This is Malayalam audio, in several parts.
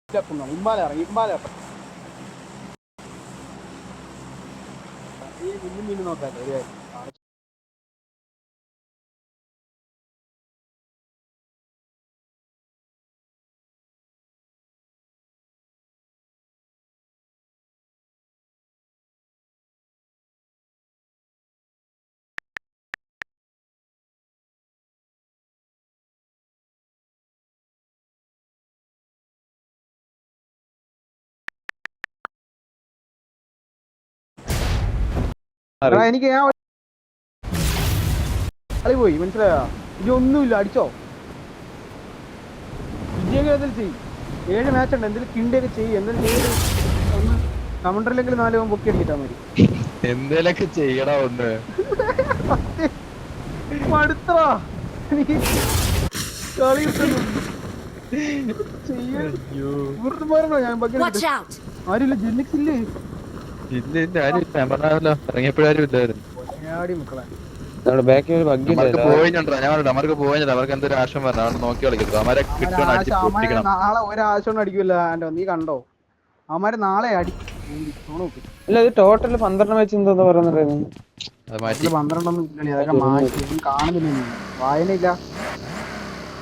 ഇമ്പാല ഇറങ്ങി ഇമ്പാല ഈ മിന്നും മീനും നോക്കാല്ലേ ഒരു കാര്യം എനിക്ക് ഞാൻ കളി പോയി മനസ്സിലായോ ഇതൊന്നുമില്ല അടിച്ചോ വിജയൊക്കെ എന്തെങ്കിലും ചെയ്യും 7 മാച്ച് ഉണ്ട് എന്തെങ്കിലും കിണ്ടിയൊക്കെ ചെയ്യും എന്തെങ്കിലും ചെയ്ത് ഒന്ന് കമണ്ടറിലെങ്കിലും 4 പൊക്കി അടിക്കിട്ടാ മതി എന്തേലൊക്കെ ചെയ്യടാ ഒന്ന് മടുത്തടാ എനിക്ക് കളി ഞാൻ ആരുമില്ല ജെന്നിക്സ് ഇല്ലേ ഇല്ല ആരും ഇല്ല പറഞ്ഞല്ലോ ഇറങ്ങിയപ്പോഴാരും ഇല്ലായിരുന്നു മക്കളെ അവർക്ക് പോയില്ല അവർക്ക് എന്തൊരു ആശം പറഞ്ഞു അവിടെ നോക്കി കളിക്കരുത് അവരെ കിട്ടണം നാളെ ഒരാശം അടിക്കൂല നീ കണ്ടോ അവന്മാര് നാളെ അടിക്കും അല്ല ഇത് ടോട്ടൽ 12 മാച്ച് എന്തോ പറയുന്നത് 12 അതൊക്കെ മാറ്റി കാണുന്നില്ല വായനയില്ല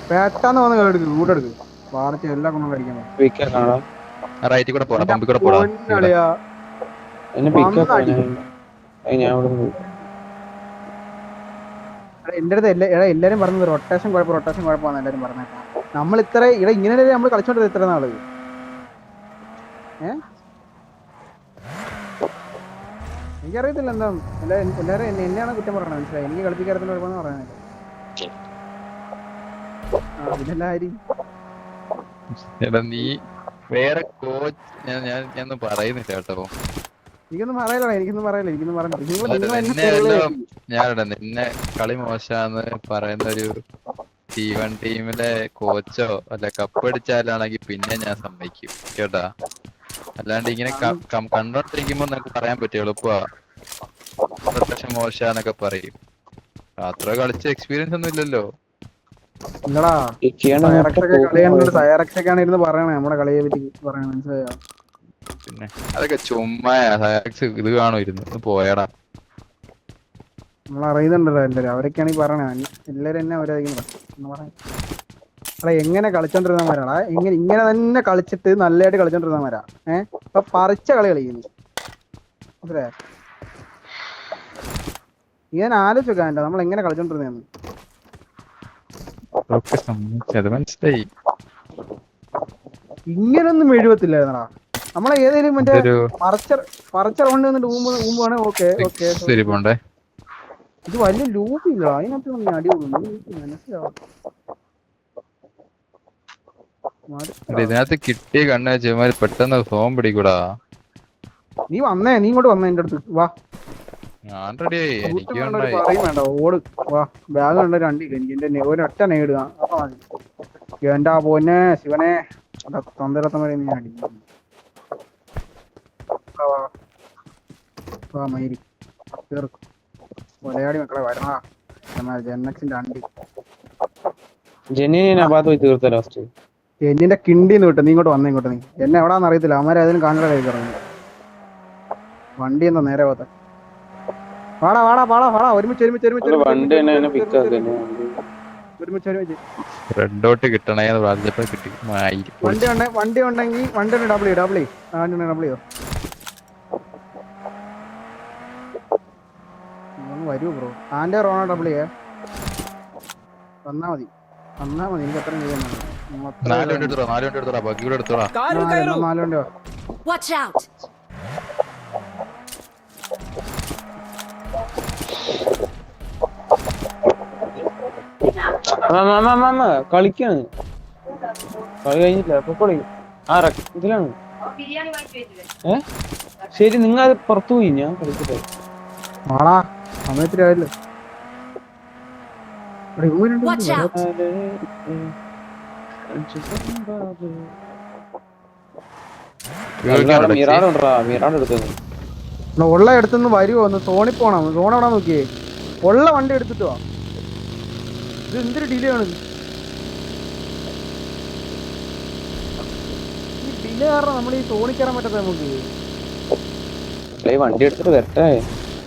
പെട്ടെന്ന് വന്ന് എടുക്കും കൂടെടുക്കും വാർച്ച എല്ലാം കൊണ്ടും കടിക്കാൻ റൈറ്റിൽ കൂടെ പോടാ പമ്പിൽ കൂടെ പോടാ എന്റെ അടുത്ത് എല്ലാരും പറഞ്ഞത് റൊട്ടേഷൻ കുഴപ്പമാണ് എല്ലാരും പറഞ്ഞേക്കാം നമ്മൾ ഇത്ര ഇങ്ങനെ നമ്മൾ കളിച്ചോണ്ടത് ഇത്ര നാള് എനിക്കറിയത്തില്ല എന്താ എല്ലാരും എന്നെയാണ് കുറ്റം പറയണത് മനസ്സിലായി എനിക്ക് കളിപ്പിക്കാരത്തിന് കുഴപ്പമെന്ന് പറയാനില്ല നീ വേറെ കോച്ച് ഞാൻ പറയുന്നില്ല കേട്ടോ എനിക്കൊന്നും പറയല ഞാനിവിടെ നിന്നെ കളി മോശാന്ന് പറയുന്ന ഒരു T1 ടീമിലെ കോച്ചോ അല്ല കപ്പടിച്ചാലാണെങ്കിൽ പിന്നെ ഞാൻ സമ്മതിക്കും കേട്ടാ അല്ലാണ്ട് ഇങ്ങനെ കണ്ടോണ്ടിരിക്കുമ്പോ നിനക്ക് പറയാൻ പറ്റും എളുപ്പമാ പ്രത്യേകം മോശാന്നൊക്കെ പറയും അത്ര കളിച്ച എക്സ്പീരിയൻസ് ഒന്നും ഇല്ലല്ലോ പറയണേ നമ്മുടെ കളിയെ പറ്റി പറയണ മനസ്സിലായോ പിന്നെ അതൊക്കെ ചുമ്മാ ഇത് കാണുമായിരുന്നു പോയടാ നമ്മളറിയുന്നുണ്ടല്ലോ എല്ലാരും അവരൊക്കെയാണ് ഈ പറയണേ എല്ലാരും എന്നെ അവരായിരിക്കും അല്ല എങ്ങനെ കളിച്ചോണ്ടിരുന്നവരാടാ ഇങ്ങനെ തന്നെ കളിച്ചിട്ട് നല്ലതായിട്ട് കളിച്ചോണ്ടിരുന്നവരാ ഇപ്പൊ പറിച്ച കളി കളിക്കുന്നു മനസ്സിലായോ ഞാൻ ആലോചിച്ചോക്കാ നമ്മൾ എങ്ങനെ കളിച്ചോണ്ടിരുന്നേന്ന് മനസ്സിലായി ഇങ്ങനൊന്നും എഴുപത്തില്ലായിരുന്നടാ നമ്മളെ ഏതെങ്കിലും മറ്റേ പറച്ച റൗണ്ട് വന്നിട്ട് ഊമ്പാണ് ഓക്കെ ഇത് വലിയ ലൂപ്പില്ല അതിനകത്ത് അടിപൊളി മനസ്സിലാവും ഇതിനകത്ത് കിട്ടിയ കണ്ണ് വെച്ചാൽ പെട്ടെന്ന് ഫോം പിടിക്കൂടാ നീ ഇങ്ങോട്ട് വന്നേ എന്റെ അടുത്ത് വാ ഞാൻ റെഡിയായി എനിക്ക് വേണ്ട ഓട് വാ ബാഗ് കണ്ട രണ്ടില്ല എനിക്ക് എന്റെ ഒരൊറ്റ നേടുക അപ്പൊ മതി എന്റെ പൊന്നെ ശിവനെ തന്തരത്തം വരെ ഞാൻ അടിക്കും മയിരി തീർക്കും കൊലയാടി മക്കളെ വരണ ജെന്നക്സിന്റെ അണ്ടി എന്നിന്റെ കിണ്ടിന്ന് വിട്ടു നീ ഇങ്ങോട്ട് വന്നേ ഇങ്ങോട്ട് നീ എന്നെ എവിടാന്ന് അറിയത്തില്ല അവന്മാരെ ഏതെങ്കിലും കാണാൻ കൈ പറഞ്ഞു വണ്ടി എന്താ നേരെ പോത്തെ വാടാ ഒരുമിച്ച് റെഡോട്ട് കിട്ടണേന്ന് പറഞ്ഞപ്പോ കിട്ടി വണ്ടി ഉണ്ടെങ്കിൽ വണ്ടി ഡബിൾ വരൂ ബ്രോ ആന്റെ റോണ ഡബിൾ വന്നാ മതി എനിക്ക് എത്ര കളിക്കാണ് കളി കഴിഞ്ഞില്ല പൊക്കോളി ഇതിലാണ് ശരി നിങ്ങൾ അത് പുറത്തു പോയി ഞാൻ കളിക്കട്ടെ സമയത്തിലായല്ലോ ഉള്ള എടുത്തുനിന്ന് വരുമോ ഒന്ന് സോണി പോണം സോൺ എവിടെ നോക്കിയേ ഉള്ള വണ്ടി എടുത്തിട്ട് വാ ഇത് എന്തൊരു ഡിലേ ആണ് ഇല്ല കാരണം നമ്മൾ ഈ തോണിക്കയറാൻ പറ്റാത്ത നമുക്ക്. വണ്ടി എടുത്തിട്ട് വരട്ടെ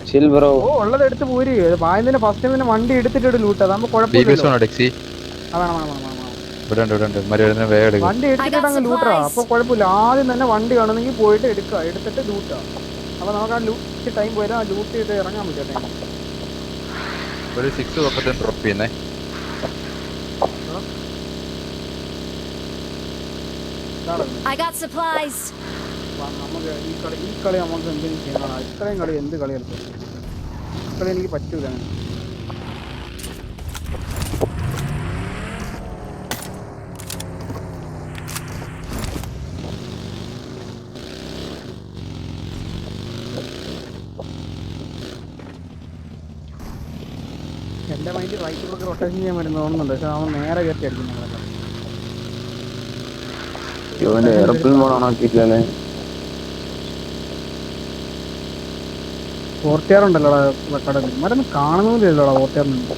ചിൽ ബ്രോ. ഓ ഉള്ളത് എടുത്ത് പോര്. പായതിന്റെ ഫസ്റ്റ് ടൈം തന്നെ വണ്ടി എടുത്തിട്ട് ലൂട്ട് അതാകുമ്പോ DBS കുഴപ്പമില്ലല്ലോ. ആണോ ഡെക്സി? അതാണ് ഇവിടെ ഉണ്ട് മര്യാദ വേഗം എടുക്കും. വണ്ടി എടുത്തിട്ട് അങ്ങ് ലൂട്ടറാ. അപ്പൊ കുഴപ്പമില്ല. ആദ്യം തന്നെ വണ്ടി കാണുന്നെങ്കിൽ പോയിട്ട് എടുക്കുക, എടുത്തിട്ട് ലൂട്ടാ. അപ്പൊ നമുക്ക് ആ ലൂട്ട് ടൈം പോയാലും ആ ലൂട്ട് ചെയ്ത് ഇറങ്ങാൻ പറ്റും. ഒരു 6 വെപ്പത്തിന് ഡ്രോപ്പ് ചെയ്യുന്നേ. I got supplies. നമുക്ക് ഈ കളി നമുക്ക് എന്തെങ്കിലും ചെയ്യണം. ഇത്രയും കളി എന്ത് കളി കളിക്കും? ഈ കളി എനിക്ക് പറ്റൂല. എന്റെ മൈൻഡ് റൈറ്റിലൊക്കെ റൊട്ടേഷൻ ചെയ്യാൻ വേണ്ടി തോന്നുന്നുണ്ട്. പക്ഷെ അവൻ നേരെ കയറ്റി അടിക്കും ഞങ്ങളെ. എയർപ്ലെയിൻ പോണോ ആക്കിയിട്ടില്ലേ? ഓർത്തിയാറുണ്ടല്ലോടാ കടലിൽ. മരൊന്നും കാണുന്നില്ലല്ലോടാ ഓർത്തിയാറുണ്ട്.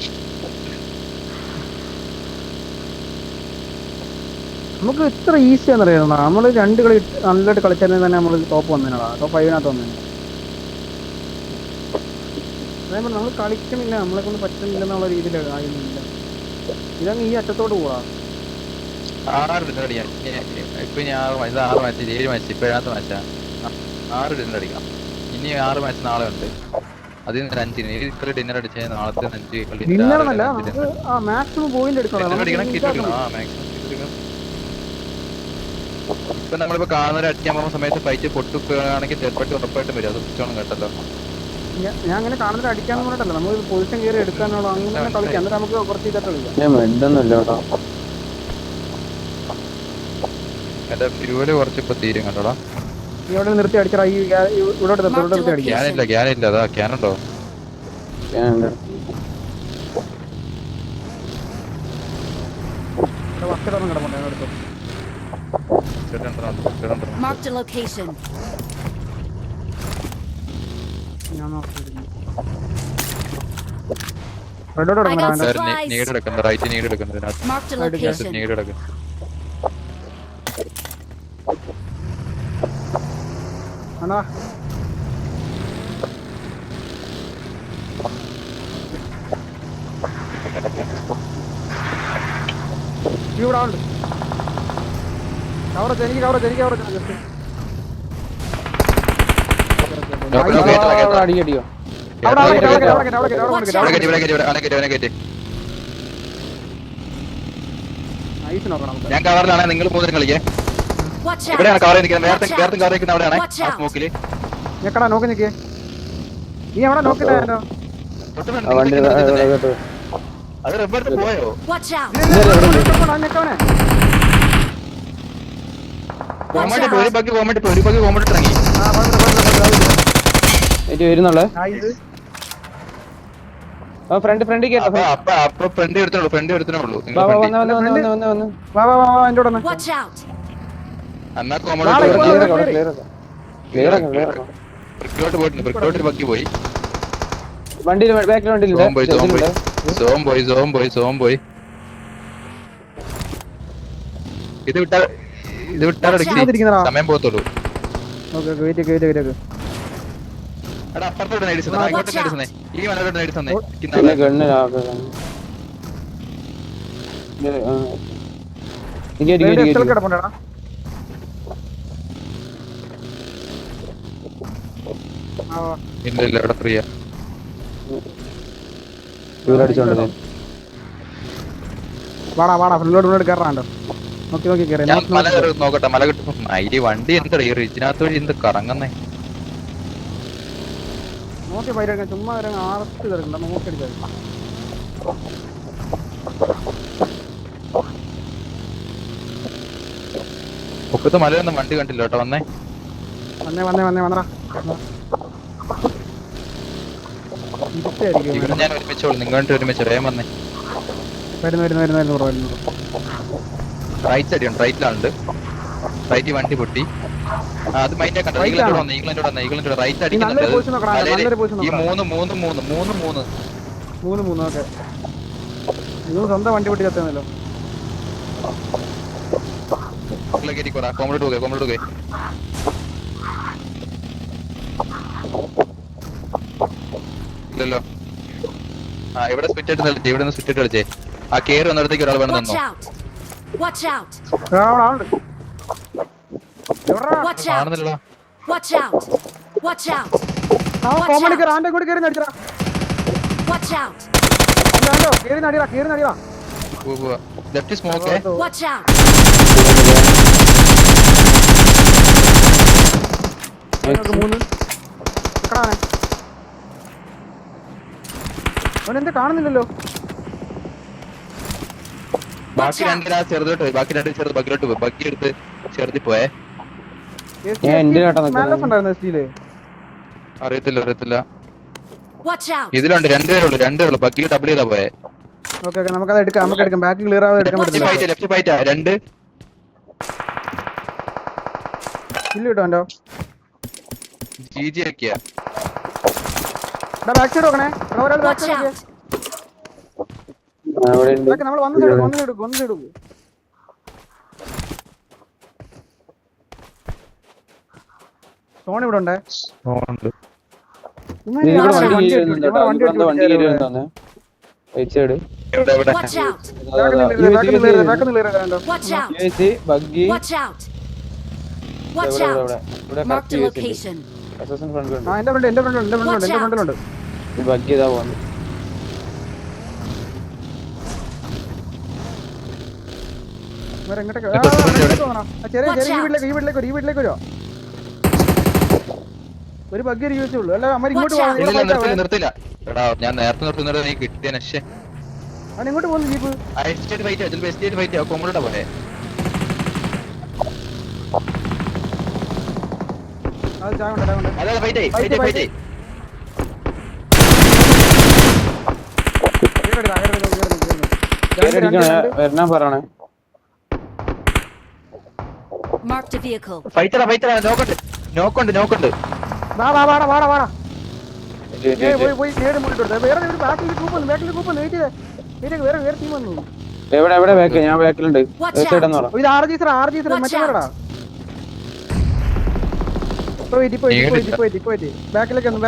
നമുക്ക് ഇത്ര ഈസി ആണെന്നറിയാം. നമ്മൾ 2 കളി നല്ലതായിട്ട് കളിച്ചാലും തന്നെ നമ്മൾ ടോപ്പ് വന്നേനാടാ. ടോപ്പ് 5 വന്നേനെ. അതേപോലെ നമ്മൾ കളിക്കണില്ല, നമ്മളെ കൊണ്ട് പറ്റുന്നില്ലെന്നുള്ള രീതിയിൽ ആയിരുന്നില്ല. ഇതങ്ങ് ഈ അറ്റത്തോട്ട് പോവാ. 6 ഡിന്നർ അടിക്കാം. ഇപ്പൊ ഇനി 6 മാച്ച്, 6 മാച്ച് 7 മാച്ച് ഇപ്പൊ 7ാമത്തെ മാച്ചാ. 6 ഡിന്നർ അടിക്കാം. ഇനി 6 മാച്ച് നാളെ ഉണ്ട്. അതിൽ നിന്ന് 5 ഇത്ര ഡിന്നർ അടിച്ചാൽ നാളത്തെ 5 ഡിന്നറെന്നല്ല, നമുക്ക് ആ മാക്സിമം പോയിന്റ് എടുക്കണം. ഇപ്പൊ നമ്മളിപ്പോ കാണുന്നവരെ അടിക്കാൻ പോകുന്ന സമയത്ത് ഫൈറ്റ് പൊട്ടുകയാണെങ്കിൽ ചെറുപ്പട്ടി ഉറപ്പായിട്ടും വരും. അത് കുറിച്ചാണ് കേട്ടല്ലോ. ഞാൻ അങ്ങനെ കാണുന്നത് അടിക്കാന്ന് പറഞ്ഞിട്ടല്ല, നമ്മൾ പൊസിഷൻ കയറി എടുക്കാനുള്ള അങ്ങനെ കളിക്കാം. എന്നിട്ട് നമുക്ക് കുറച്ച് ഇതൊക്കെ കളിക്കാം. എന്റെ ഫ്യൂല് കുറച്ച് ഇപ്പൊ തീരും കണ്ടോടാ. ഇവിടെ നിർത്തി അടിച്ചാ ഇവിടെ നിർത്തി അടിക്കാം. ക്യാനില്ല അതാ ക്യാനുണ്ടോ? വസ്ത്രം കിടപ്പുണ്ട് അടുത്ത്. Marked a location. ഞാൻ നോക്കിയിരുന്നു. റെഡോട് കിടക്കണം. നീട് എടുക്കുന്നത് റൈറ്റ് നീട് എടുക്കുന്നത് Marked a location. നീട് എടുക്കുന്നത്. ആണോ ഇവിടെ ഉണ്ട്. കവറച്ച് എനിക്ക് കവറച്ച് ജസ്റ്റ് അടിക്കടിയോ ഞാൻ കവറിലാണ്. നിങ്ങൾ മൂന്നിനും കളിക്കേ. Watch out. ഇവിടെയാണ് കവർ നിൽക്കുന്നത്. വേർത്തും കവർ നിൽക്കുന്ന അവിടെയാണ് ആ സ്മോക്കില്. ഞെക്കടാ നോക്കി നിക്കേ. നീ അവിടെ നോക്കിട്ടോ. അത് റബ്ബർ പോയോ? Watch out. ഞെക്കവനെ ഒരു ബഗ് കോമഡിട്ട് ഇറങ്ങി. വരുന്നുള്ളേ ഫ്രണ്ട് കേട്ടോ. അപ്പൊ ഫ്രണ്ട് എടുത്തുള്ളൂ. Watch out. എന്നാ ബ്രിക്കോട്ട് ബഗ്ഗി പോയി. വണ്ടി ബാക്കിൽ വണ്ടി സോം പോയി. ഇത് വിട്ടാൽ സമയം പോകത്തുള്ളൂ. എടാ അപ്പുറത്തോട്ട് നേടിച്ചേ. ഈ മലയോട്ട് നേടിച്ചേ. കിടപ്പുണ്ടടാ. ഇല്ല ഇവിടെ ഫ്രീയാ. വാടാ ഫ്രണ്ടിലോട്ട് കയറാണ്ടോ. നോക്കി കയറി. ഞാൻ മല നോക്കട്ടെ. മല കിട്ടും. അതില് വണ്ടി എന്താ ഈ റിച്ചിനകത്ത് വഴി എന്ത് കറങ്ങുന്നേ. നോക്കി പൈരക്കാൻ ചുമ്മാ ആർത്ത് കയറണ്ട. നോക്കി അടിച്ചാൽ ഒക്കത്ത് മലയൊന്നും വണ്ടി കണ്ടില്ല കേട്ടോ. വന്നേ വന്നടാ. ഇവിടെ ഞാൻ ഒരുമിച്ചോളൂ. നിങ്ങൾ ഒരുമിച്ച് വേഗം വന്നേ. വരുന്നു. റൈറ്റ് സൈഡ് ഉണ്ട്. റൈറ്റിലുണ്ട്. റൈറ്റ് വണ്ടി പൊട്ടി. അത് മൈൻഡ് കണ്ടോ. ഈഗ്ലൻഡ് റൈറ്റ് അടിക്കുന്നുണ്ട്. ഈ മൂന്ന് ഓക്കെ. നിങ്ങൾ സ്വന്തം വണ്ടി പൊട്ടി കത്തുന്നല്ലോ. കയറ്റിക്കോടാ. കോമഡിട്ട് പോകെ. ഇല്ലല്ലോ. ആ ഇവിടെ സ്പിറ്റ് ആയിട്ട് കളിച്ചേ. ഇവിടെ നിന്ന് സ്പിറ്റ് ആയിട്ട് കളിച്ചേ. ആ കേറി വന്നിടത്തേക്ക് ഒരാൾ വേണം Watch തന്നോ. out! Watch out! ആളുണ്ട്. എവിടെടാ? Watch out! കാണുന്നില്ലല്ലോ. Watch out! Watch out! അവൻ കോമഡി കയറി ആന്റെ കൂടി കയറി നടിച്ചടാ. Watch out! ആണ്ടോ കയറി നടിയാ. പോവാ. Left smoke. Watch out! മൂന്ന് എക്കടാനെ. അവനെന്താ കാണുന്നില്ലല്ലോ. ബാക്കി രണ്ടിനാ ചെറുതോട്ട് പോയി. ബാക്കി രണ്ട് ചെറുത് ബഗ്ഗിലോട്ട് പോയി. ബഗ്ഗി എടുത്ത് ചെറുതി പോയേ. ഞാൻ എന്റെ കേട്ടോ മാലസ് ഉണ്ടായിരുന്നു സ്റ്റീല്. അറിയത്തില്ല. Watch out! ഇതിലുണ്ട് രണ്ടുപേരുള്ളൂ. ബഗ്ഗി ഡബിൾ ചെയ്താ പോയേ. ഓക്കെ നമുക്കത് എടുക്കാം. ബാക്ക് ക്ലിയർ ആവാതെ എടുക്കാൻ പറ്റില്ല. ലെഫ്റ്റ് ഫൈറ്റാ. രണ്ട് കില്ല് കിട്ടോ എന്തോ. GG ഒക്കെയാ. ബാക്ക് സൈഡ് നോക്കണേ. ഒരാൾ ബാക്ക് Watch സൈഡ് out! നമ്മൾ വന്ന് സൈഡ് എടുക്കും. സോൺ ഇവിടെ ഉണ്ട്. എവിടെ? Watch out! Watch out! Buggy Watch out! Watch out! Mark the location. എന്റെ ഫ്രണ്ടിലുണ്ട്. ബഗ്ഗി ഇതാ പോകുന്നു. ചെറിയ ഈ വീട്ടിലേക്ക് വരുമോ? ഒരു ബഗ്ഗി യൂസ് ഉള്ളൂ. അല്ല അമ്മ ഇങ്ങോട്ട് നിർത്തില്ല. എടാ ഞാൻ നേരത്തെ നിർത്തുന്നത് നീ കിട്ടിയ നശേ. അവൻ ഇങ്ങോട്ട് പോകുന്നു ജീപ്പ്. ഫൈറ്റ് കൊമ്പളോട്ടാ പോലെ. അത് ചായ അതെ ഫൈറ്റ്. വരണ പറയണേ. Marked a vehicle. ഫൈറ്ററാ. നോക്കുണ്ട്. വാടാ. പോയി നേരെ മുന്നിട്ട് വേറെ ബാക്കിൽ കൂപ്പ് വേറെ ടീം വന്നു. എവിടെ ബാക്ക്? ഞാൻ ബാക്കിലുണ്ട്. സൈഡെന്ന് പറ. ഇത് RG മറ്റേ വേറെടാ. പോയിട്ട് ബാക്കിലേക്ക് വന്നു.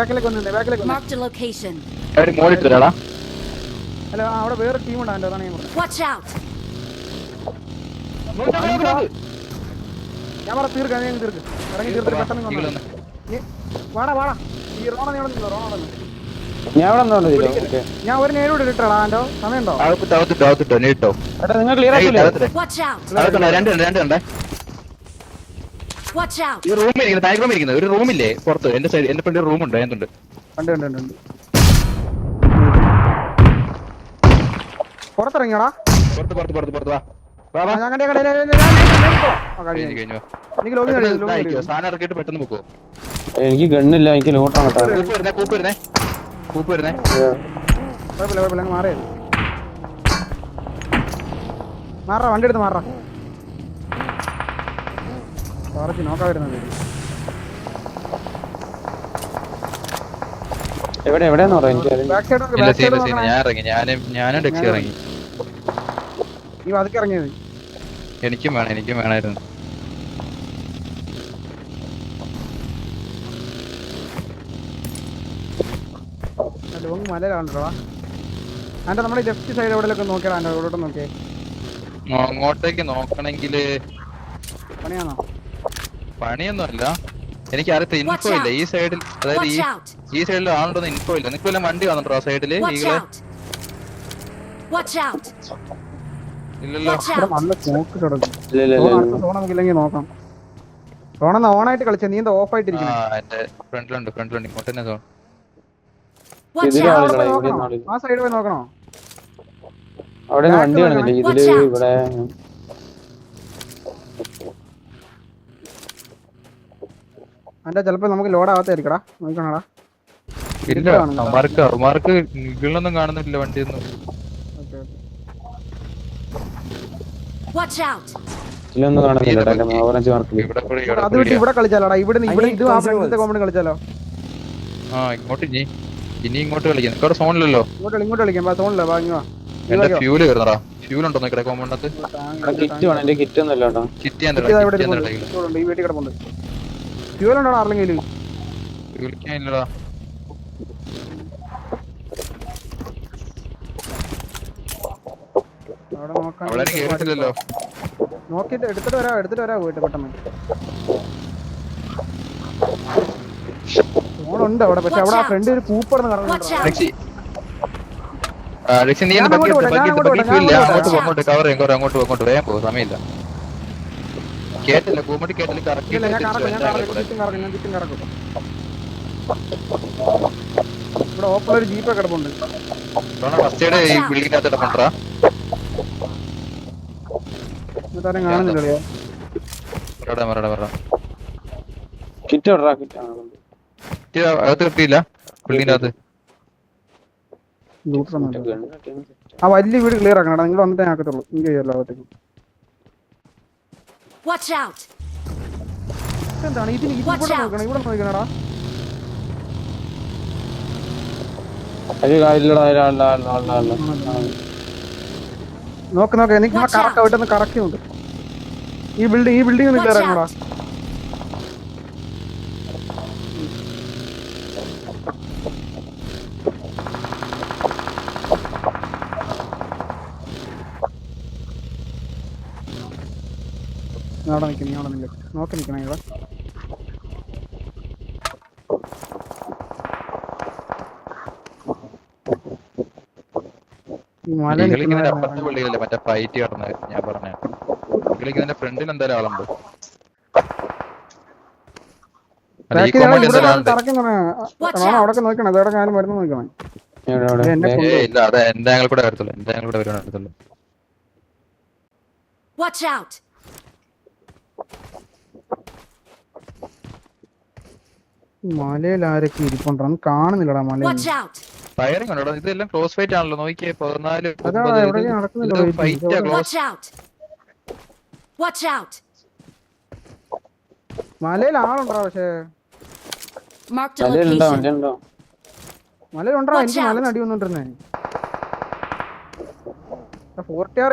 Marked a location. മോളിട്ടാ. അല്ല അവിടെ വേറെ ടീം ഉണ്ട്. അതാണ് ഞാൻ പറഞ്ഞത്. Watch out! ഞാൻ പറ തീർക്ക് ഇറങ്ങി തീർത്ത് പെട്ടെന്ന് വാടാ. ഈ റോണ ഞാൻ ഇവിടെ ഞാൻ ഒരു നേരോട് ഇട്ടാടാ. ആൻഡോ സമയമുണ്ടോ? നിങ്ങൾ ക്ലിയർ ആക്കില്ലേ? Watch out! രണ്ട് Watch out! ഈ റൂമിലിരിക്കുന്നത് ഒരു റൂമില്ലേ പുറത്ത്. എന്റെ സൈഡ് എന്റെ ഫ്രണ്ട് റൂമുണ്ട്. എന്തുണ്ട് ഉണ്ട്. പുറത്തിറങ്ങിയോടാ. പുറത്ത് വാ. സാധനം ഇറക്കിയിട്ട് പെട്ടെന്ന് പോക്കോ. എനിക്ക് ഗണ്ണില്ല. എനിക്ക് ലോട്ടാണ്. കൂപ്പ് വരുന്നേ. മാറാ വണ്ടി എടുത്ത് മാറാ. നോക്കാൻ വരുന്നത് എവിടെയാന്ന് പറയാം. ഞാനും ടെക്സി ഇറങ്ങി. ഈ വാതിക്ക് ഇറങ്ങിയത് എനിക്കും വേണമായിരുന്നു. ലോങ് മലയിലാണ്ടോ. അതിന്റെ നമ്മുടെ ലെഫ്റ്റ് സൈഡ് എവിടെയൊക്കെ നോക്കിയാ. അതിന്റെ എവിടെ നോക്കിയേ. അങ്ങോട്ടേക്ക് നോക്കണെങ്കില് പണിയൊന്നും അല്ല. എനിക്ക് അറിയത്തില്ല. ഇൻഫോ ഇല്ല ഈ സൈഡിൽ. അതായത് ഈ സൈഡിൽ ആളുണ്ടോന്ന് ഇൻഫോ ഇല്ല. നിനക്ക് വല്ല വണ്ടി വന്നിട്ടോ ആ സൈഡില്? ഇല്ലല്ലോ. നമുക്കില്ലെങ്കിൽ നോക്കാം. സോണെന്ന് ഓണായിട്ട് കളിച്ച നീ എന്താ ഓഫ് ആയിട്ടിരിക്കും. എന്റെ ഫ്രണ്ടിലുണ്ട്. ഇങ്ങോട്ട് തന്നെ സോൺ. ആ സൈഡ് പോയി നോക്കണോ? അവിടെ വണ്ടി കാണുന്നില്ല ഇതില്. ഇവിടെ അതിന്റെ ചിലപ്പോ നമുക്ക് ലോഡ് ആവാത്തായിരിക്കടാ. നോക്കണടാ. ഇല്ല അവന്മാർക്ക് ഇതൊന്നും കാണുന്നില്ല വണ്ടിയൊന്നും. ഇതിലൊന്നും കാണുന്നില്ല. ഓറഞ്ച് മാർക്കിൽ അത് വിട്ട് ഇവിടെ കളിച്ചാലോടാ. ഇവിടെ ഇത് ആ ഫ്രണ്ടിലത്തെ കോമ്പൗണ്ട് കളിച്ചാലോ. ഇങ്ങോട്ട് ഇനി ഇങ്ങോട്ട് കളിക്കാം. ഇവിടെ സോണിലല്ലോ. ഇങ്ങോട്ട് കളിക്കാം. സോണില്ല. എന്റെ ഫ്യൂല് കയറുന്നടാ. ഫ്യൂൽ ഉണ്ടോ നോക്കട്ടെ കോമ്പൗണ്ടിനകത്ത്. കിറ്റ് വേണം, എന്റെ കിറ്റ് ഒന്നുമില്ല കേട്ടോ. കിറ്റ് ഞാൻ ഇവിടെ ഇരിപ്പുണ്ട്. ഈ വീട്ടിൽ കിടപ്പുണ്ട്. ഫ്യൂൽ ഉണ്ടോ ആർലെങ്കിൽ? വിളിക്കാനില്ലടാ. അവിടെ നോക്കാൻ അവിടെ കേറിട്ടില്ലല്ലോ. നോക്കിട്ട് എടുത്തിട്ട് വരാ പോയിട്ട് പെട്ടെന്ന്. ഫോണുണ്ട് അവിടെ, പക്ഷെ അവിടെ ആ ഫ്രണ്ട് ഒരു കൂപ്പറന്ന് രക്ഷി കറങ്ങുന്നുണ്ട്. രക്ഷി നീ അങ്ങോട്ട് കവർ ചെയ്യും. അങ്ങോട്ട് വേഗം പോകും, സമയമില്ല. കേട്ടില്ല കൂമട്ടി കേട്ടില്ല. കറക്റ്റ് ഞാൻ ചുറ്റും കറക്കും. ഇവിടെ ഓപ്പൺ ഒരു ജീപ്പ് കിടപ്പുണ്ട്. ഫസ്റ്റ് എയ്ഡ് ഈ ബിൽഡിങ്ങിനകത്ത് കിടപ്പുണ്ടാ. എന്നിട്ടാരും കാണുന്നില്ലയോ? കിറ്റ് എവിടെടാ? കിറ്റ് അകത്ത് കിട്ടിയില്ല ബിൽഡിങ്ങിനകത്ത്. ആ വലിയ വീട് ക്ലിയർ ആക്കണം. നിങ്ങൾ വന്നിട്ടേ ആക്കത്തുള്ളൂ. എനിക്ക് ചെയ്യാമല്ലോ അകത്തേക്ക്. എന്താണ് ഇതിന് ഇവിടെ നോക്കണടാ. നോക്ക് എനിക്ക് കറക്റ്റ് ആയിട്ടൊന്ന് കറക്കുന്നുണ്ട്. ഈ ബിൽഡിംഗ് ഒന്ന് ക്ലിയർ ആക്കണടാ. അവിടെ നിൽക്കുന്നു. നോക്കി നിൽക്കണം ഇവിടെ. അപ്പുറത്തെ പള്ളിയിലല്ലേ മറ്റേ ഫൈറ്റ് നടന്നത് ഞാൻ പറഞ്ഞ. ഇതിന്റെ ഫ്രണ്ടിൽ എന്തായാലും ആളുണ്ട്. അവിടെ നോക്കണം. അതോടെ ഞാൻ മരുന്ന് നോക്കണം. ഇല്ല അതെ എന്റെ ആംഗിൾ കൂടെ വരത്തുള്ളൂ. വരുവാണ്. മലയിൽ ആരൊക്കെ ഇരിപ്പുണ്ടെന്ന് കാണുന്നില്ലടാ. മലയിൽ ഫയറിംഗ് ഉണ്ടോ? ഇതെല്ലാം ക്ലോസ് ഫൈറ്റ് ആണല്ലോ. നോക്കിയേ 14 മലയിൽ ആളുണ്ടോ? പക്ഷേ മലയിലുണ്ടോ? എനിക്ക് മല നടി വന്നോണ്ടിരുന്നേ. ഫോർട്ടിയാർ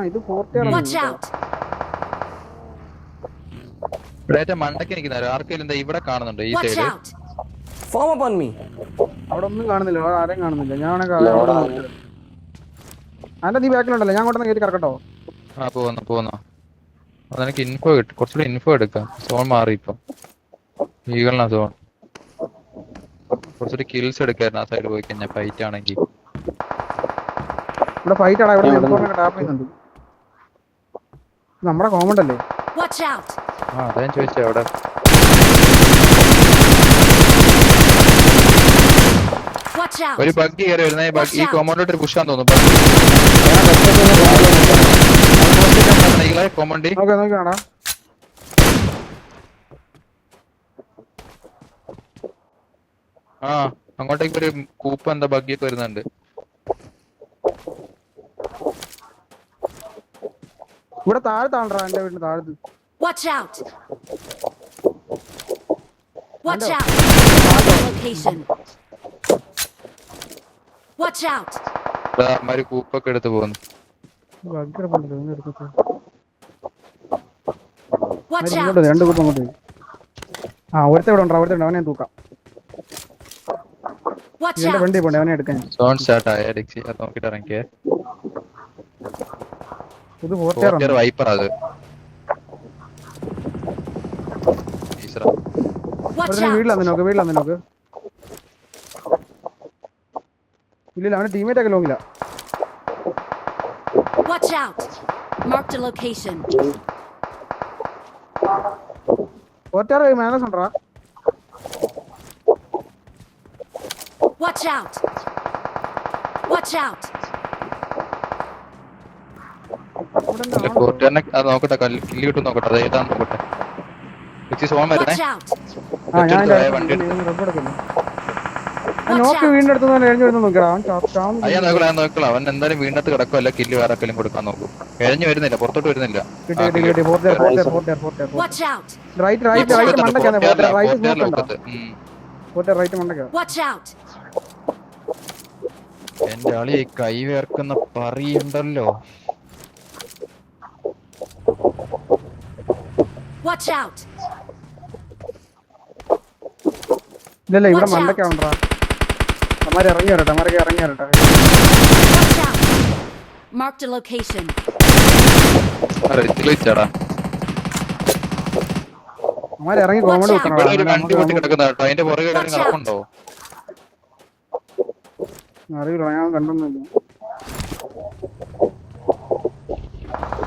ഇത് 40 മണ്ടയ്ക്ക് നിൽക്കുന്ന ആർക്കെങ്കിലും എന്താ ഇവിടെ കാണുന്നുണ്ട് ഈ സൈഡ്. അവിടെ ഒന്നും കാണുന്നില്ല. അവിടെ ആരെയും കാണുന്നില്ല. ഞാൻ അല്ല നീ ബാക്കിലുണ്ടല്ലോ. ഞാൻ അങ്ങോട്ടൊന്ന് കയറ്റി കറക്കട്ടോ? ആ പോന്നോ. അതെനിക്ക് ഇൻഫോ കിട്ടും. കുറച്ചുകൂടി ഇൻഫോ എടുക്കാം. സോൺ മാറി ഇപ്പം. ഈഗിളിനാ സോൺ. കുറച്ചുകൂടി കിൽസ് എടുക്കായിരുന്നു ആ സൈഡ് പോയി കഴിഞ്ഞാൽ ഫൈറ്റ് ആണെങ്കിൽ. ഇവിടെ ഫൈറ്റ് ആടാ. ഇവിടെ ടാപ്പ് ചെയ്യുന്നുണ്ട്. നമ്മുടെ കോമണ്ട് അല്ലേ? ആ അതാ ഞാൻ ചോദിച്ചേ അവിടെ. ഒരു ബഗ്ഗി കയറി വരുന്ന ഈ കോമ്പൗണ്ടിലോട്ട് ഒരു പുഷാൻ തോന്നുന്നു. കോമ്പൗണ്ടി നോക്കിയാടാ. ആ അങ്ങോട്ടേക്ക് ഒരു കൂപ്പ എന്താ ബഗ്ഗിയൊക്കെ വരുന്നുണ്ട്. ഇവിടെ താഴത്താണ്ടാ എന്റെ വീട്ടിൽ താഴത്ത്. കൂപ്പൊക്കെ എടുത്ത് പോകുന്നു. രണ്ട് കൂപ്പം അങ്ങോട്ട്. ആ ഒരുത്ത ഇവിടെ ഉണ്ടോ? അവനെ തൂക്കാം. എന്റെ വണ്ടി പോണ്ടേ അവനെ എടുക്കാൻ. സോൺ സ്റ്റാർട്ട് ആയ നോക്കിട്ട് ഇറങ്ങിയേ. ഇത് വൈപ്പർ അത് വീട്ടിലാന്ന് നോക്ക്. ഇല്ല അവന്റെ ടീമേറ്റ് ഒക്കെ ലോങ്ങില്ല. ഒറ്റാറ് മാനസ് ഉണ്ടോ? നോക്കട്ടെ. കില്ല് കിട്ടും നോക്കട്ടെ. അത് ഏതാന്ന് നോക്കട്ടെ. സോൺ വരുന്നേ. നോക്ക് വീടിന്റെ അടുത്ത് എഴുതി വരുന്ന നോക്കിയാ. അവൻ എന്തായാലും വീണ്ടത്ത് കിടക്കും. അല്ല കില്ല് വേറെ ആർക്കെങ്കിലും കൊടുക്കാൻ നോക്കും. എഴഞ്ഞു വരുന്നില്ല, പുറത്തോട്ട് വരുന്നില്ല. എന്റെ ആളി കൈ വേർക്കുന്ന പറയുണ്ടല്ലോ. Watch out! ഇല്ലല്ല ഇവിടെ Watch out. മണ്ടക്കാവണ്ടാ. അമ്മാര് ഇറങ്ങി വരട്ടെ, അമ്മാരൊക്കെ ഇറങ്ങി വരട്ടെ. Watch out! Marked a location. വെച്ചാടാ അമ്മാര് ഇറങ്ങി കോമഡി Watch out. ഇവിടെ ഒരു വെക്കണം. വണ്ടി പൊട്ടി കിടക്കുന്ന കേട്ടോ. അതിന്റെ പുറകെ Watch out. നടപ്പുണ്ടോ? അറിയില്ല, ഞാൻ കണ്ടൊന്നുമില്ല.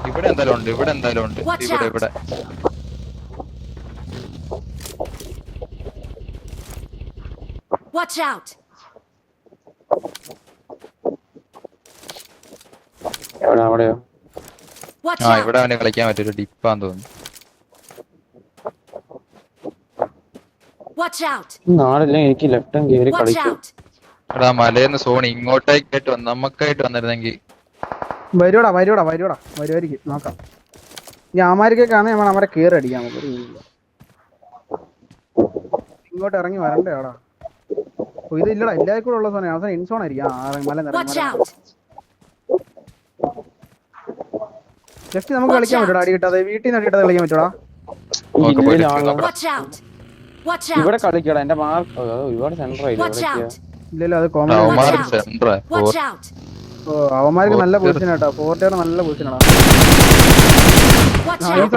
ഇവിടെ എന്തായാലും ഉണ്ട്, ഇവിടെ എന്തായാലും ഉണ്ട്. Watch ഇവിടെ out. ഇവിടെ Watch out! അവിടെയോ? Watch ആ out! ഇവിടെ അവന് കളിക്കാൻ പറ്റൊരു ഡിപ്പാന്ന് തോന്നുന്നു. Watch out! നാളെ എനിക്ക് ലെഫ്റ്റ് ഹാൻഡ് കയറി Watch കളിക്കും. out! എടാ മലയെന്ന് സോണി ഇങ്ങോട്ടേക്കായിട്ട് വന്ന് നമുക്കായിട്ട് വന്നിരുന്നെങ്കിൽ വരുവാടാ വരുമായിരിക്കും, നോക്കാം. ഇനി അമാരിക്കൊക്കെയാണെങ്കിൽ നമ്മൾ അവരെ കയറി അടിക്കാം. നമുക്ക് ഒരു ഇല്ല. ഇങ്ങോട്ട് ഇറങ്ങി വരണ്ടേ ആടാ. ഇത് ഇല്ലടാ, എല്ലാവർക്കും കൂടെ ഉള്ള സോണ അവസാനം ഇൻസോൺ ആയിരിക്കും. മല Watch out! ജസ്റ്റ് നമുക്ക് കളിക്കാൻ പറ്റൂടാ, അടി കിട്ടാതെ വീട്ടിൽ നിന്ന് അടി കിട്ടാതെ കളിക്കാൻ പറ്റൂടാ. നോക്ക് പോയി ഇതിൽ ലെഫ്റ്റ് ആളാ. നോക്കാം. Watch out! Watch ഇവിടെ out! കളിക്കടാ. എന്റെ മാർക്ക് ഒരുപാട് സെന്റർ ആയില്ല. Watch out! ഇല്ലല്ലോ, അത് കോമഡി. അവന്മാർക്ക് Watch out. Centre Watch out! ഓ അവന്മാർക്ക് നല്ല Forty. പൊസിഷൻ കേട്ടോ. ഫോർട്ടിയുടെ നല്ല പൊസിഷൻ ആടാ. Watch Ah, out!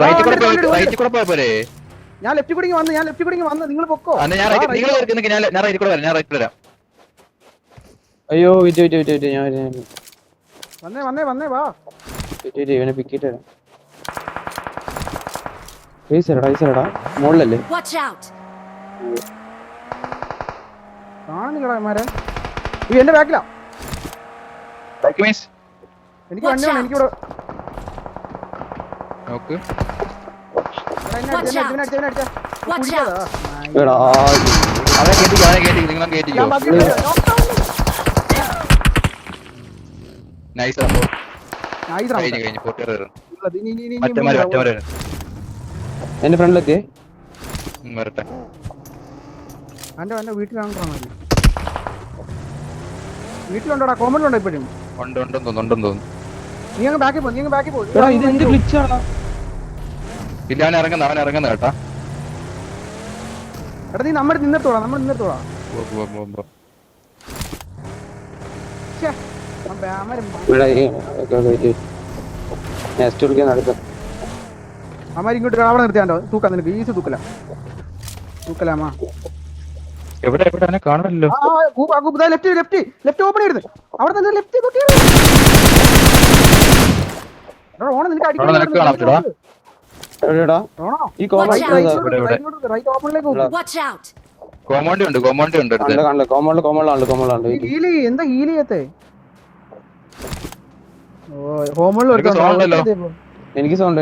റൈറ്റിൽ കൂടെ പോയ പോരെ. ഞാൻ ലെഫ്റ്റ് കൂടി വന്ന് നിങ്ങൾ പൊക്കോ. അന്ന് ഞാൻ റൈറ്റ് നിങ്ങൾ കേൾക്കുന്നെങ്കിൽ ഞാൻ റൈറ്റിൽ കൂടെ വരാം. ഞാൻ റൈറ്റിൽ വരാം. അയ്യോ വിറ്റ് ഞാൻ വന്നേ വാ. ഇവനെ പിക്കിട്ട് തരാം. ഈസരടാ മുകളിലല്ലേ? Watch out! കാണുന്നില്ലടാ ഇവന്മാരെ. എന്റെ ബാക്കിലാ. ബാക്ക് മീൻസ് എനിക്ക് വണ്ടി വേണം. എനിക്കിവിടെ നോക്ക്. Watch out. Watch out! എടാ അവനെ കേട്ടിക്കോ നിങ്ങളും കേട്ടിക്കോ. നൈസ് സംഭവം. കഴിഞ്ഞു പൊട്ടിയറ് മറ്റന്മാര് എന്റെ ഫ്രണ്ടിലെത്തിയേ. വരട്ടെ. എന്റെ വീട്ടിലാണോ? വീട്ടിലുണ്ടോടാ? കോമഡിലുണ്ടോ ഇപ്പോഴും? ഉണ്ടെന്ന് തോന്നുന്നു. നീ അങ്ങ് ബാക്കി പോ. എടാ ഇത് എന്ത് ഗ്ലിച്ചാണ്? ഇല്ല അവൻ ഇറങ്ങുന്ന കേട്ടാ. എടാ നീ നമ്മൾ നിന്നിട്ടോടാ. നെക്സ്റ്റ് വിളിക്കാൻ അടുത്ത അമ്മാരി ഇങ്ങോട്ട് അവിടെ നിർത്തിയാണ്ടോ? തൂക്കാം നിനക്ക് ഈസി തൂക്കലാമാ. എവിടെ അവനെ കാണുമല്ലോ. ലെഫ്റ്റ് ഓപ്പൺ ചെയ്ത് അവിടെ തന്നെ ലെഫ്റ്റ് ഓണം നിനക്ക് നിനക്ക് കാണാൻ പറ്റൂടാ. എവിടെടാ ഈ Watch out. റൈറ്റ് ഓപ്പണിലേക്ക് Watch out! കോമൗണ്ടി ഉണ്ട് അടുത്ത്. കണ്ടില്ല കോമോളിലാണ് എന്താ ഹീൽ ചെയ്യത്തെ? ഹോമുകളിൽ നിനക്ക് sound ഉണ്ടല്ലോ. എനിക്ക് സൗണ്ട്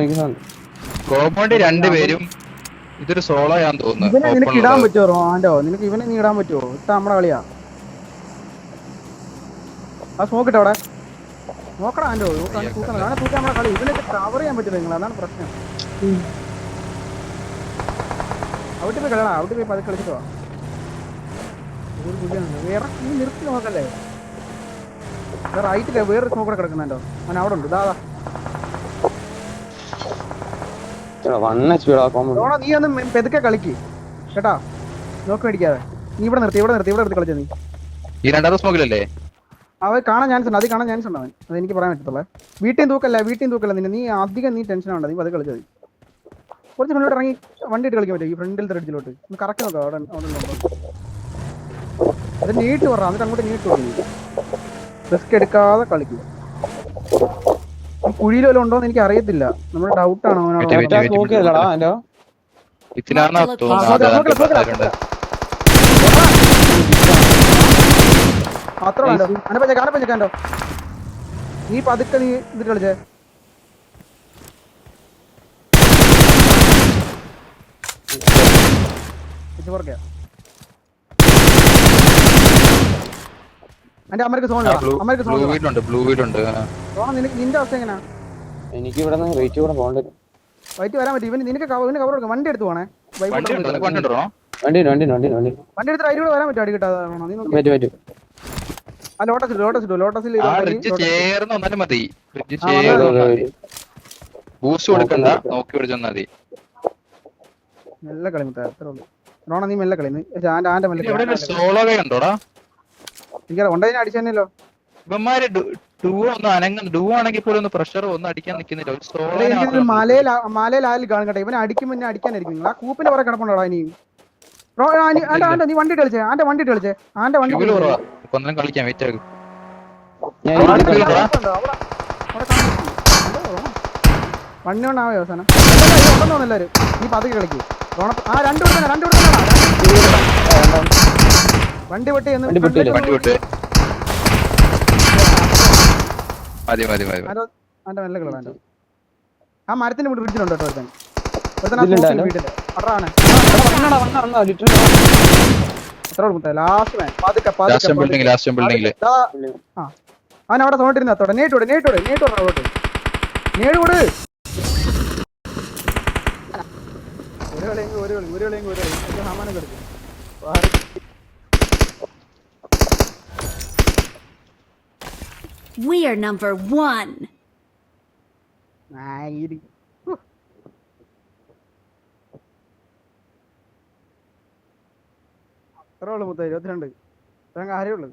കോമൗണ്ടി രണ്ടുപേരും ഇതൊരു സോളോ ഞാൻ തോന്നുന്നു. ഇവനെ നിനക്ക് Open ഇടാൻ ഉള്ളത്. പറ്റുമോ? ആൻഡോ നിനക്ക് ഇവനെ നീ ഇടാൻ പറ്റുമോ? ഇട്ടാ നമ്മുടെ കളിയാ. ആ സ്മോക്ക് ഇട്ടോ അവിടെ നോക്കടാ. ആൻഡോ തൂക്കാൻ നമ്മുടെ കളി. ഇവനൊക്കെ കവർ ചെയ്യാൻ പറ്റില്ല നിങ്ങൾ, അതാണ് പ്രശ്നം. അവിടെ പോയി കളയണം. അവിടെ പോയി പതി കളിച്ചിട്ടോ. വേറെ നീ നിർത്തി നോക്കല്ലേ. റൈറ്റില്ല വേറൊരു സ്മോക്ക് കൂടെ കിടക്കുന്നുണ്ടോ? അവൻ അവിടെ ഉണ്ട്. ഇതാ നീ ഒന്ന് പെതുക്കെ കളിക്ക് കേട്ടാ. നോക്കി മേടിക്കാതെ. നീ ഇവിടെ നിർത്തി കളിച്ചാ നീ. ഈ രണ്ടാമത്തെ സ്മോക്കിലല്ലേ? അവൻ കാണാൻ ചാൻസ് ഉണ്ട്. അത് കാണാൻ ചാൻസ് ഉണ്ട് അവൻ. അതെനിക്ക് പറയാൻ പറ്റത്തുള്ളേ. വീട്ടിൽ തൂക്കല്ല നിന്നെ. നീ അധികം ടെൻഷൻ ആവണ്ട. നീ അത് കളിച്ചാൽ മതി. കുറച്ച് ഫ്രണ്ടിലോട്ട് ഇറങ്ങി വണ്ടി ഇട്ട് കളിക്കാൻ പറ്റും. ഈ ഫ്രണ്ടിൽ ത്രെഡിലോട്ട് ഒന്ന് കറക്റ്റ് നോക്കാം. അവിടെ അത് നീട്ട് പറ. എന്നിട്ട് അങ്ങോട്ട് നീട്ട് പറഞ്ഞു റിസ്ക് എടുക്കാതെ കളിക്കും. ഈ കുഴിയിൽ വല്ലതും ഉണ്ടോന്ന് എനിക്ക് അറിയത്തില്ല. നമ്മുടെ ഡൗട്ടാണ് അവനോട്. ഇതിലാണോ തോന്നുന്നത്? അത്ര കാണപ്പോ നീ പതുക്കെ നീ ഇതിട്ട് കളിച്ചേ. എന്റെ അമ്മക്ക് സോൺ നിന്റെ അവസ്ഥ എങ്ങനെയാ? എനിക്ക് ഇവിടെ റേറ്റ് കൂടെ പോകേണ്ടി വൈറ്റ് വരാൻ പറ്റും. ഇവന് നിനക്ക് കവർ കൊടുക്കാം. വണ്ടി എടുത്ത് പോണേ. വണ്ടി ഉണ്ടോ നിനക്ക് വണ്ടി ഉണ്ടോ വണ്ടി വണ്ടി വണ്ടി വണ്ടി വണ്ടി എടുത്തിട്ട് അതിലൂടെ വരാൻ പറ്റും അടി കിട്ടാതെ നീ നോക്കി പറ്റും പറ്റും. ആ ലോട്ടസിൽ ആ റിഡ്ജ് ചേർന്ന് വന്നാലും മതി റിഡ്ജ് ആ, ചേർന്ന് വന്നോ, വന്നാൽ മതി ബൂസ്റ്റ് കൊടുക്കണ്ട നോക്കി പിടിച്ചാൽ മതി മെല്ലെ കളി മുത്തേ അത്രേ ഉള്ളൂ റോണ നീ മെല്ലെ കളി ആന്റെ മെല്ലെ ഇവിടെ ഒരു സോളോ വേ ഉണ്ടോടാ എനിക്ക് കൊണ്ടതിനെ അടിച്ചു തന്നെയല്ലോ ഇവന്മാര് ഡൂ ഒന്ന് അനങ്ങുന്നു ഡൂ ആണെങ്കിൽ പോലും ഒന്ന് പ്രഷർ ഒന്നും അടിക്കാൻ നിൽക്കുന്നില്ല ഒരു സോളോ മലയിൽ ആരിൽ കാണും കേട്ടോ ഇവനെ അടിക്കുമ്പോൾ എന്നെ അടിക്കാനായിരിക്കും നിങ്ങൾ ആ കൂപ്പിന്റെ പുറകെ കിടപ്പുണ്ടോടാ ഇനിയും ആന്റെ നീ വണ്ടി കളിച്ചേ ആന്റെ വണ്ടി കളിച്ചേ ആന്റെ വണ്ടി കുറവാ ഒന്നും കളിക്കാൻ വെയിറ്റ് ആകും ഞാൻ വണ്ടി കൊണ്ടാവോ അവസാനം ഉണ്ടെന്ന് എല്ലാവരും നീ പതുക്കെ കളിക്കും ആ രണ്ടു വണ്ടി പൊട്ടി വണ്ടി പൊട്ടിയില്ലേ? വണ്ടി വിട്ട് മതി മതി മതി ആന്റെ മെല്ലെ കളാൻ ആ മരത്തിന്റെ മുന്നിൽ പിടിച്ചിട്ടുണ്ട് കേട്ടോ ഒരുത്തൻ ഇതിലുണ്ടോ? വീട്ടില് അടാണ് ലിറ്റർ അത്ര മുത്തേ ലാസ്റ്റ് ലാസ്റ്റ് ബിൽഡിംഗില് അവൻ അവിടെ തോണ്ടിരുന്ന അത്തോടെ നേട്ടോട് ഒരു കളിയെങ്കിൽ സാമാനം കിടക്കും We are number 1. അത്രേ ഉള്ളു മുത്ത 22 ഇത്രയും കാര്യമുള്ളൂ